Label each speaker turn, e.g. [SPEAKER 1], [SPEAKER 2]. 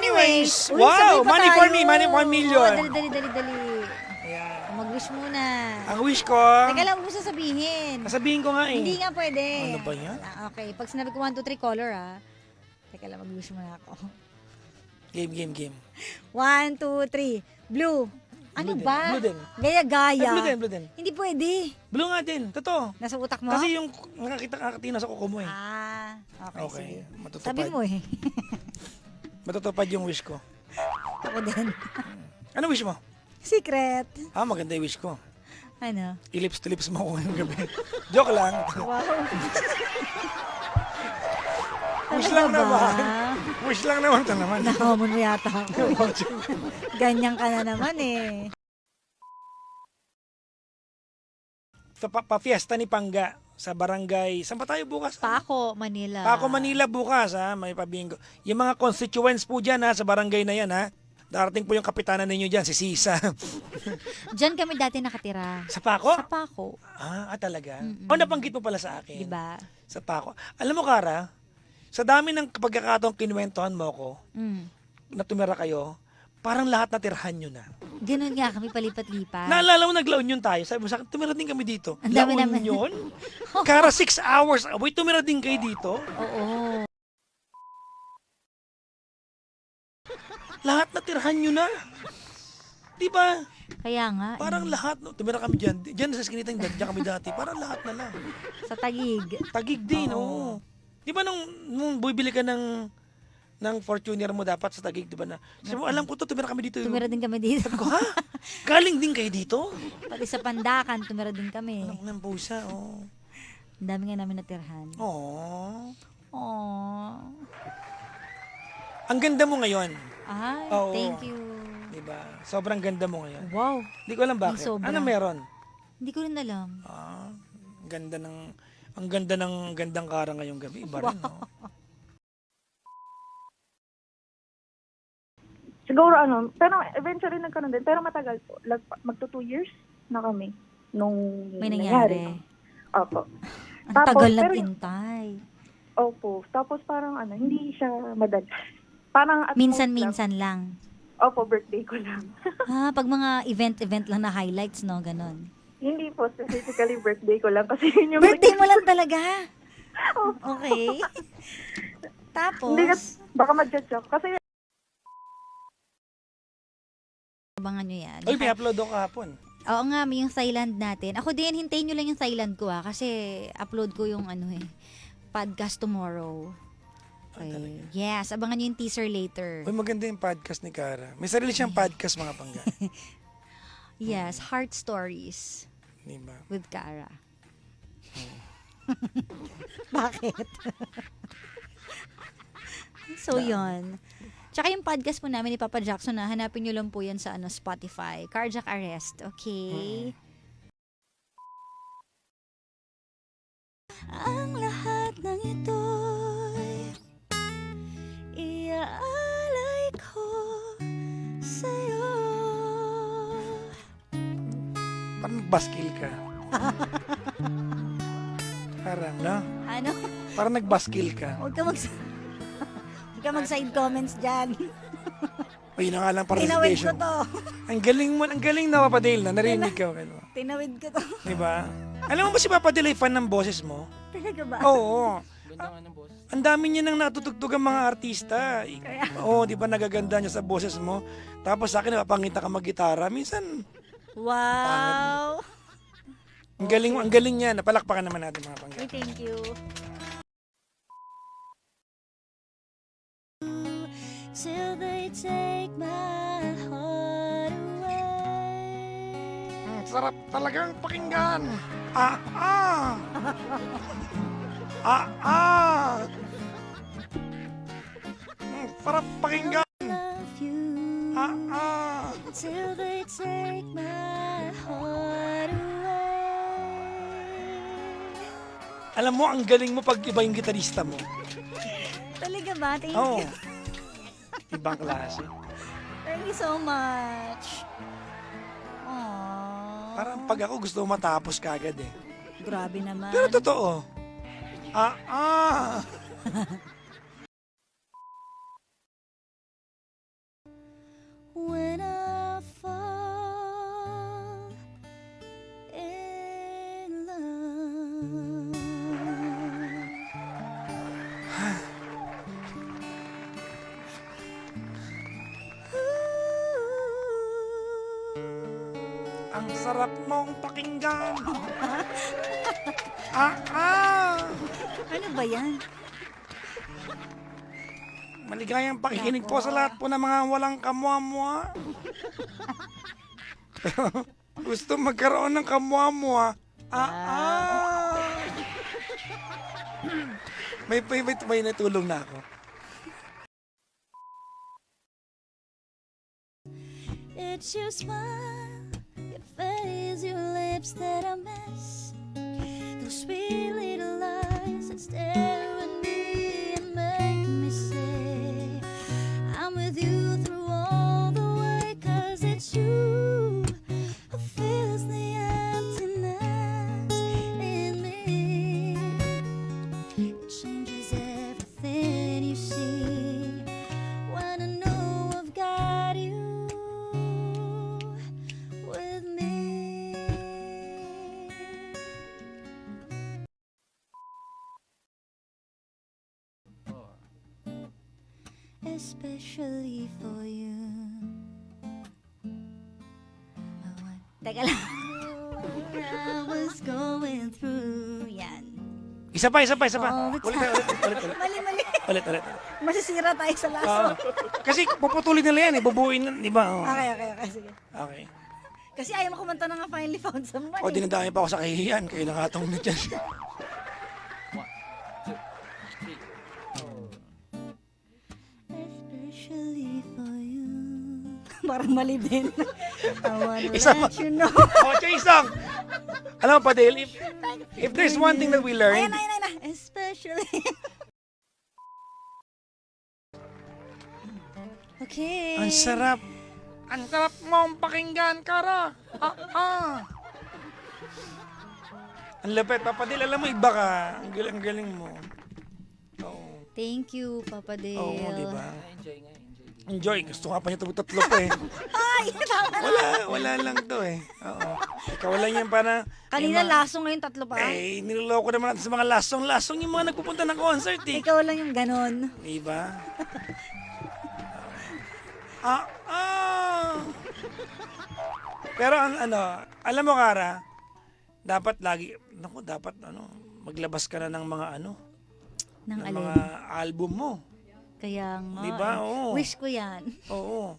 [SPEAKER 1] Anyways,
[SPEAKER 2] Uy,
[SPEAKER 1] wow,
[SPEAKER 2] sabay pa
[SPEAKER 1] money for
[SPEAKER 2] tayo.
[SPEAKER 1] me, money 1 million.
[SPEAKER 2] Oo, dali.
[SPEAKER 1] Ayan.
[SPEAKER 2] Mag-wish muna.
[SPEAKER 1] Ang wish ko,
[SPEAKER 2] Teka lang, huwag mo sasabihin.
[SPEAKER 1] sasabihin ko nga eh.
[SPEAKER 2] Hindi nga pwede.
[SPEAKER 1] Ano ba yan?
[SPEAKER 2] Okay, pag sinabi ko 1, 2, 3 color Teka lang, mag-wish muna ako.
[SPEAKER 1] Game.
[SPEAKER 2] 1, 2, 3. Blue. Ano
[SPEAKER 1] Blue din,
[SPEAKER 2] ba?
[SPEAKER 1] blue din.
[SPEAKER 2] Gaya-gaya.
[SPEAKER 1] Blue din.
[SPEAKER 2] Hindi pwede.
[SPEAKER 1] Blue nga din, totoo.
[SPEAKER 2] Nasa utak mo?
[SPEAKER 1] Kasi yung nakakatina sa kuko mo eh.
[SPEAKER 2] Okay,
[SPEAKER 1] Okay,
[SPEAKER 2] sige.
[SPEAKER 1] matutupad.
[SPEAKER 2] Sabi mo eh.
[SPEAKER 1] Matutupad yung wish ko.
[SPEAKER 2] Ako din.
[SPEAKER 1] Ano wish mo?
[SPEAKER 2] Secret.
[SPEAKER 1] Maganda yung wish ko.
[SPEAKER 2] Ano?
[SPEAKER 1] Ilips to lips mo ako ngayong gabi. Joke lang.
[SPEAKER 2] Wow.
[SPEAKER 1] Wish
[SPEAKER 2] Talaga
[SPEAKER 1] lang
[SPEAKER 2] ba?
[SPEAKER 1] naman. Wish lang naman ito naman.
[SPEAKER 2] Nakamon mo yata ako. Ganyan ka na naman eh.
[SPEAKER 1] Sa pa-fiesta ni Pangga sa barangay. Saan pa tayo bukas?
[SPEAKER 2] Paco, Manila.
[SPEAKER 1] Paco, Manila bukas may pabingo. Yung mga constituents po dyan sa barangay na yan Darating po yung kapitanan ninyo dyan, si Sisa.
[SPEAKER 2] Diyan kami dati nakatira.
[SPEAKER 1] Sa Paco?
[SPEAKER 2] Sa Paco.
[SPEAKER 1] Talaga?
[SPEAKER 2] Mm-mm.
[SPEAKER 1] Nabanggit mo pala sa akin.
[SPEAKER 2] Diba?
[SPEAKER 1] Sa Paco. Alam mo, Kara, sa dami ng pagkakataong kinuwentohan mo ko, na tumira kayo, parang lahat natirhan nyo na.
[SPEAKER 2] Ganun nga kami palipat-lipat.
[SPEAKER 1] Naalala mo, nag-La Union tayo. Sabi mo sa akin, tumira din kami dito.
[SPEAKER 2] Ang
[SPEAKER 1] La
[SPEAKER 2] dami naman.
[SPEAKER 1] Union? Kara 6 hours away, tumira din kayo dito.
[SPEAKER 2] Oo.
[SPEAKER 1] Lahat natirhan nyo na. Diba?
[SPEAKER 2] Kaya nga.
[SPEAKER 1] Parang lahat, tumira kami dyan. Dyan sa Skinitang, dyan kami dati. Parang lahat na lang.
[SPEAKER 2] Sa Tagig.
[SPEAKER 1] Tagig din, oo. Di ba nung bibili ka ng Fortuner mo dapat sa Tagig, di ba na? Sabi mo, alam ko to, tumira kami dito.
[SPEAKER 2] Tumira din kami dito.
[SPEAKER 1] Sabi ko, ha? Galing din kayo dito?
[SPEAKER 2] Pati sa Pandakan, tumira din kami.
[SPEAKER 1] Anak ng pusa,
[SPEAKER 2] Ang dami nga namin natirhan.
[SPEAKER 1] Oh. Ang ganda mo ngayon.
[SPEAKER 2] Ay,
[SPEAKER 1] Oo.
[SPEAKER 2] thank you.
[SPEAKER 1] Di ba? Sobrang ganda mo ngayon.
[SPEAKER 2] Wow.
[SPEAKER 1] Hindi ko alam bakit.
[SPEAKER 2] sobra.
[SPEAKER 1] Ano meron?
[SPEAKER 2] Hindi ko rin alam.
[SPEAKER 1] Ang ganda ng gandang Kara ngayong gabi. Iba rin, no?
[SPEAKER 3] Siguro pero eventually nagkaroon din. Pero matagal po. Magto 2 years na kami nung
[SPEAKER 2] May nangyari.
[SPEAKER 3] Opo.
[SPEAKER 2] Ang tagal
[SPEAKER 3] pero-
[SPEAKER 2] nag-intay.
[SPEAKER 3] Opo. Tapos parang hindi siya madalas. Parang at most lang.
[SPEAKER 2] Minsan-minsan lang.
[SPEAKER 3] Opo, birthday ko lang.
[SPEAKER 2] Pag mga event lang na highlights, no? Ganon.
[SPEAKER 3] Hindi po, specifically birthday ko lang. Kasi yun yung
[SPEAKER 2] Birthday mo lang talaga? Okay. Tapos,
[SPEAKER 3] Hindi, baka mag-judge ako. Kasi
[SPEAKER 2] abangan nyo yan.
[SPEAKER 1] Uy, may upload ako kahapon.
[SPEAKER 2] Oo nga, may yung Thailand natin. Ako din, hintayin nyo lang yung Thailand ko kasi upload ko yung podcast tomorrow. Okay. Yes, abangan nyo yung teaser later.
[SPEAKER 1] Uy, maganda yung podcast ni Kara. May sarili siyang podcast, mga Pangga.
[SPEAKER 2] Yes, Heart Stories
[SPEAKER 1] Di ba?
[SPEAKER 2] with Cara. Bakit? So, yun. Tsaka yung podcast po namin ni Papa Jackson hanapin nyo lang po yan sa Spotify. Cardiac Arrest, okay? Ang lahat ng ito'y iaalay ko sa'yo.
[SPEAKER 1] Parang nagbaskil ka. Parang, no?
[SPEAKER 2] Ano?
[SPEAKER 1] Parang nagbaskil ka.
[SPEAKER 2] Huwag ka mag-side comments dyan.
[SPEAKER 1] Uy, yun na nga lang
[SPEAKER 2] Tinawid ko
[SPEAKER 1] participation.
[SPEAKER 2] to.
[SPEAKER 1] Ang galing na Papa Dale na narinig ka.
[SPEAKER 2] Tinawid ko to.
[SPEAKER 1] Di ba? Alam mo ba si Papa Dale ay fan ng boses mo?
[SPEAKER 2] Talaga ba?
[SPEAKER 1] Oo. Ang dami niya nang natutugtog ang mga artista. Oo, di ba nagaganda niya sa boses mo? Tapos sa akin, napapangita ka mag-gitara. Minsan,
[SPEAKER 2] Wow!
[SPEAKER 1] ang galing niya. Napalakpakan naman natin mga Pangga.
[SPEAKER 2] Uy, thank you. Till they take my heart away.
[SPEAKER 1] Sarap talagang pakinggan. Sarap pakinggan.
[SPEAKER 2] Love you till they take my heart away.
[SPEAKER 1] Alam mo, ang galing mo pag iba yung gitarista mo.
[SPEAKER 2] Talaga ba? Thank
[SPEAKER 1] Oo.
[SPEAKER 2] you.
[SPEAKER 1] Ibang klase.
[SPEAKER 2] Thank you so much. Aww.
[SPEAKER 1] Parang pag ako gusto mo matapos kagad eh.
[SPEAKER 2] Grabe naman.
[SPEAKER 1] Pero totoo.
[SPEAKER 2] when I fall in love.
[SPEAKER 1] Ang sarap mong pakinggan. Ah!
[SPEAKER 2] Ano ba yan?
[SPEAKER 1] Maligayang pakikinig po sa lahat po ng mga walang kamwa-mwa. Gusto magkaroon ng kamwa-mwa. May natulong na ako.
[SPEAKER 2] It's your smile, your face, your lips that I miss. Those sweet little lies that stare at me and make me say I'm with you through all the way, 'cause it's you who fills the emptiness in me. It changes everything you see when I know I've got you with me. Especially for you. Teka lang. I was going through. Yan.
[SPEAKER 1] Isa pa.
[SPEAKER 2] All the
[SPEAKER 1] Ulit.
[SPEAKER 2] Mali.
[SPEAKER 1] Ulit.
[SPEAKER 2] Masisira tayo sa laso.
[SPEAKER 1] Oo. Kasi puputulin nila yan, bubuin, di ba? Oo.
[SPEAKER 2] Okay. Sige.
[SPEAKER 1] Okay.
[SPEAKER 2] Kasi ayaw mo kumanta na nga finally found someone.
[SPEAKER 1] O, dinadami pa ako sa kahihiyan. Kayo nakatong na dyan.
[SPEAKER 2] Especially for you. Parang mali din. I wanna
[SPEAKER 1] Isa
[SPEAKER 2] let you know.
[SPEAKER 1] O, Chaisang! Alam mo pa, Dale, if there's one thing that we learned,
[SPEAKER 2] Ayan. Especially. Okay.
[SPEAKER 1] ang sarap. Ang sarap mong pakinggan, Kara. Ang lapit, Papa Dale. Alam mo, iba ka. Ang galing mo. Oo.
[SPEAKER 2] Thank you, Papa Dale.
[SPEAKER 1] Oo, di ba? Enjoy. Gusto nga pa niya tatlo pa eh.
[SPEAKER 2] Ay, tama na.
[SPEAKER 1] Wala lang to eh. Oo. Ikaw lang yan para...
[SPEAKER 2] Kanina laso, ngayon tatlo pa.
[SPEAKER 1] Eh, niloloko naman natin sa mga lasong. Lasong yung mga nagpupunta ng concert eh.
[SPEAKER 2] Ikaw lang yung ganon.
[SPEAKER 1] Di ba? Pero ang alam mo, Kara, dapat maglabas ka na ng mga
[SPEAKER 2] Nang
[SPEAKER 1] ng
[SPEAKER 2] alin.
[SPEAKER 1] mga album mo.
[SPEAKER 2] Kaya nga.
[SPEAKER 1] Di ba? Oo.
[SPEAKER 2] Wish ko yan.
[SPEAKER 1] Oo.